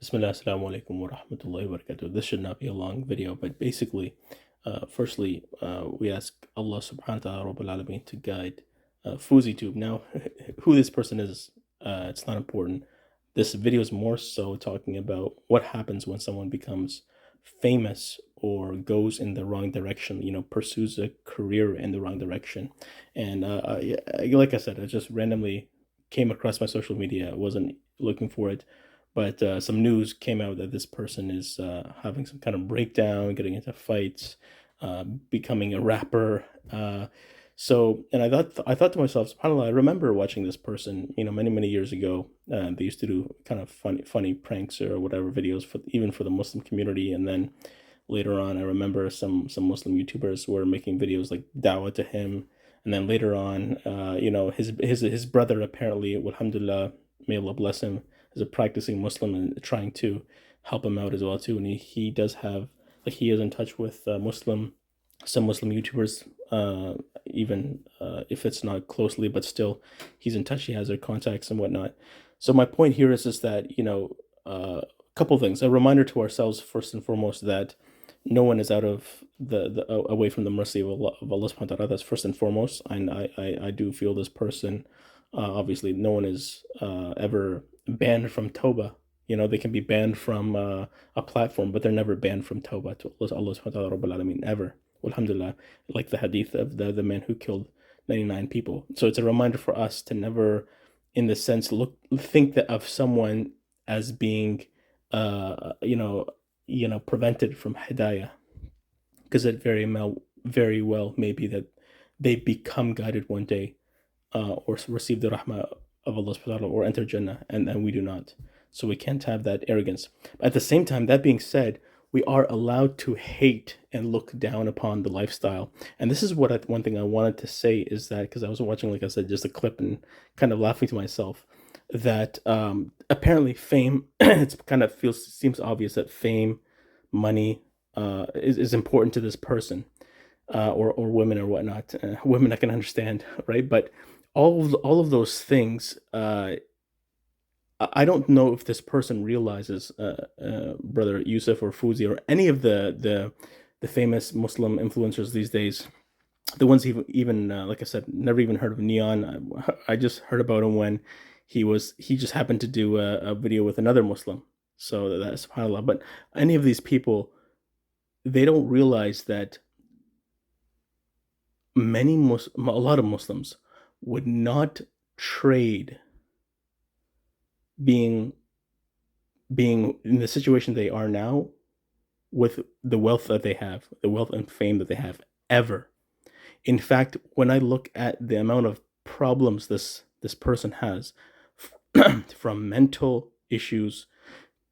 Bismillah, assalamu alaikum wa rahmatullahi wa barakatuh. This should not be a long video, but basically, firstly, we ask Allah subhanahu wa ta'ala Rabbil Alameen to guide Fousey Tube. Now, who this person is, it's not important. This video is more so talking about what happens when someone becomes famous or goes in the wrong direction, pursues a career in the wrong direction. And like I said, I just randomly came across my social media. I wasn't looking for it, but some news came out that this person is having some kind of breakdown, getting into fights, becoming a rapper. And I thought to myself, subhanAllah, I remember watching this person, many years ago. They used to do kind of funny pranks or whatever videos even for the Muslim community. And then later on, I remember some Muslim YouTubers were making videos like dawah to him. And then later on, his brother apparently, Alhamdulillah, may Allah bless him, is a practicing Muslim and trying to help him out as well too. And he does have, like, he is in touch with some Muslim YouTubers, even if it's not closely, but still he's in touch. He has their contacts and whatnot. So my point here is that, a couple things. A reminder to ourselves first and foremost that no one is out of the away from the mercy of Allah subhanahu wa ta'ala. That's first and foremost. And I do feel this person, obviously no one is ever banned from Toba. They can be banned from a platform, but they're never banned from Toba to Allah subhanahu wa ta'ala Rabbil Alameen, ever. Alhamdulillah, like the hadith of the man who killed 99 people. So it's a reminder for us to never, in the sense, think that of someone as being prevented from hidayah, because it very well may be that they become guided one day, or receive the rahmah of Allah subhanahu wa ta'ala, or enter Jannah, and we do not. So we can't have that arrogance. At the same time, that being said, we are allowed to hate and look down upon the lifestyle. And this is one thing I wanted to say is that, because I was watching, like I said, just a clip and kind of laughing to myself, that apparently fame, it's kind of seems obvious that fame, money, is important to this person, or women or whatnot. Women I can understand, right? But all of those things, I don't know if this person realizes, brother Yusuf or Fuzi or any of the famous Muslim influencers these days, the ones even like I said, never even heard of Neon. I just heard about him when he just happened to do a video with another Muslim. So that's subhanAllah. But any of these people, they don't realize that a lot of Muslims would not trade being in the situation they are now with the wealth that they have, the wealth and fame that they have, ever. In fact, when I look at the amount of problems this person has, from mental issues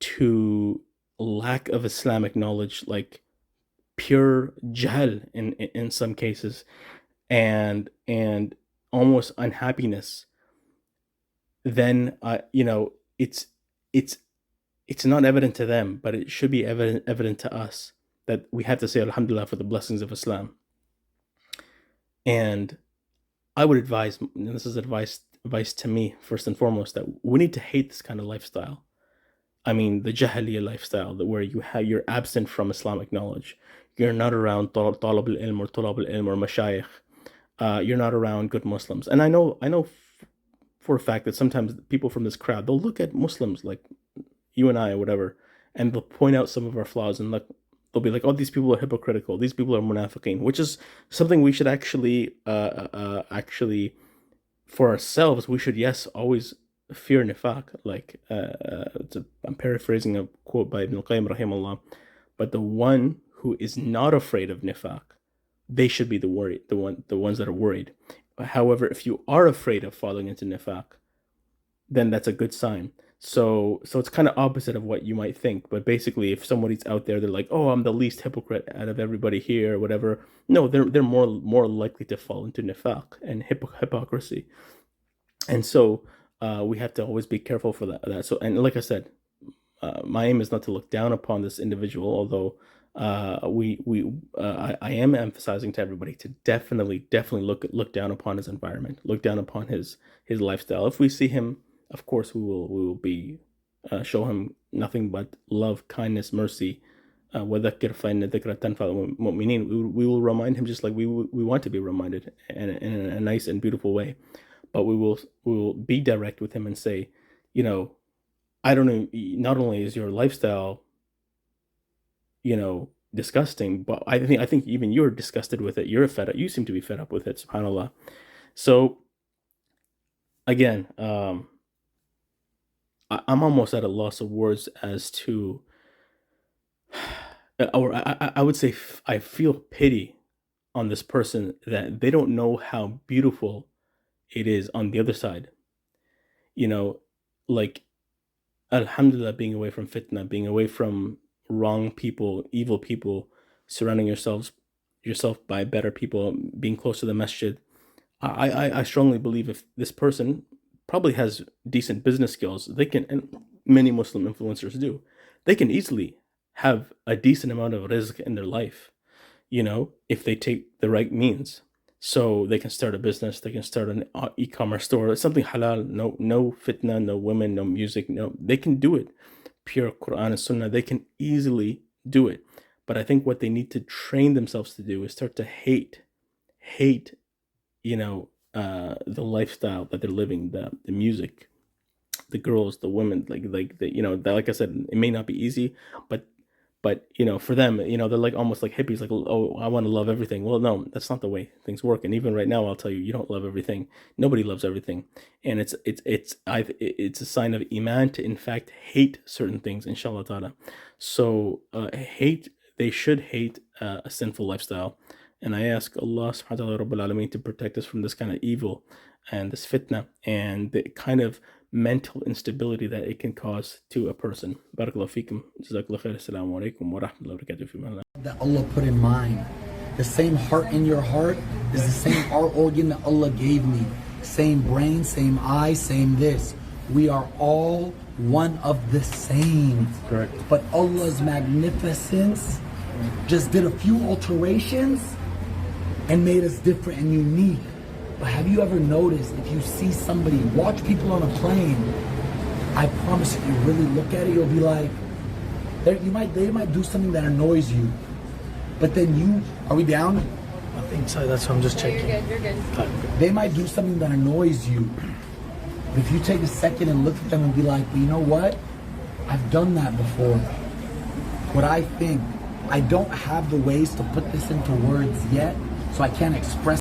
to lack of Islamic knowledge, like pure jahl in some cases, and almost unhappiness, then it's not evident to them, but it should be evident to us that we have to say Alhamdulillah for the blessings of Islam. And I would advise, and this is advice to me first and foremost, that we need to hate this kind of lifestyle. I mean, the Jahiliyyah lifestyle, that where you're absent from Islamic knowledge. You're not around talab al-ilm or tulab al-ilm or mashayikh. You're not around good Muslims. And I know for a fact that sometimes people from this crowd, they'll look at Muslims like you and I or whatever, and they'll point out some of our flaws, and they'll be like, oh, these people are hypocritical, these people are munafiqeen, which is something we should actually for ourselves, we should, yes, always fear nifaq. Like, I'm paraphrasing a quote by Ibn al-Qayyim rahimahullah, but the one who is not afraid of nifaq, they should be the ones that are worried. However, if you are afraid of falling into nifaq, then that's a good sign. So it's kind of opposite of what you might think. But basically, if somebody's out there, they're like, oh, I'm the least hypocrite out of everybody here or whatever. No, they're more likely to fall into nifaq and hypocrisy. And so we have to always be careful for that. So, and like I said, my aim is not to look down upon this individual, although I am emphasizing to everybody to definitely look down upon his environment, look down upon his lifestyle. If we see him, of course we will be show him nothing but love, kindness, mercy. وَذَكِّرْ فَإِنَّ الذِّكْرَ تَنْفَعُ الْمُؤْمِنِينَ. We will remind him just like we want to be reminded in a nice and beautiful way. But we will be direct with him and say, you know, I don't know, not only is your lifestyle, you know, disgusting, but I think even you're disgusted with it. You're fed up. You seem to be fed up with it, subhanAllah. So again, I'm almost at a loss of words as to, or I would say I feel pity on this person that they don't know how beautiful it is on the other side. You know, like, Alhamdulillah, being away from fitna, being away from wrong people, evil people, surrounding yourself by better people, being close to the masjid. I strongly believe if this person probably has decent business skills, they can, and many Muslim influencers do, they can easily have a decent amount of rizq in their life, you know, if they take the right means. So they can start a business, they can start an e-commerce store, something halal, no fitna, no women, no music, no, they can do it. Pure Quran and Sunnah, they can easily do it. But I think what they need to train themselves to do is start to hate, you know, the lifestyle that they're living, the music, the girls, the women, like the, you know, that, like I said, it may not be easy, but you know, for them, you know, they're like almost like hippies, like, oh, I want to love everything. Well, no, that's not the way things work. And even right now, I'll tell you, you don't love everything. Nobody loves everything, and it's a sign of iman to in fact hate certain things, inshallah ta'ala. So they should hate a sinful lifestyle. And I ask Allah subhanahu wa ta'ala Rabbul Alameen to protect us from this kind of evil and this fitna and the kind of mental instability that it can cause to a person. Barakallahu feekum. Jazakallahu khair. Assalamu alaikum wa rahmatullahi wa barakatuh. That Allah put in mind. The same heart in your heart is the same heart organ that Allah gave me. Same brain, same eye, same this. We are all one of the same. Correct. But Allah's magnificence just did a few alterations and made us different and unique. But have you ever noticed, if you see somebody, watch people on a plane, I promise if you really look at it, you'll be like, they might do something that annoys you. But then are we down? I think so, that's what I'm just checking. You're good. They might do something that annoys you. But if you take a second and look at them and be like, well, you know what? I've done that before. What I think, I don't have the ways to put this into words yet, so I can't express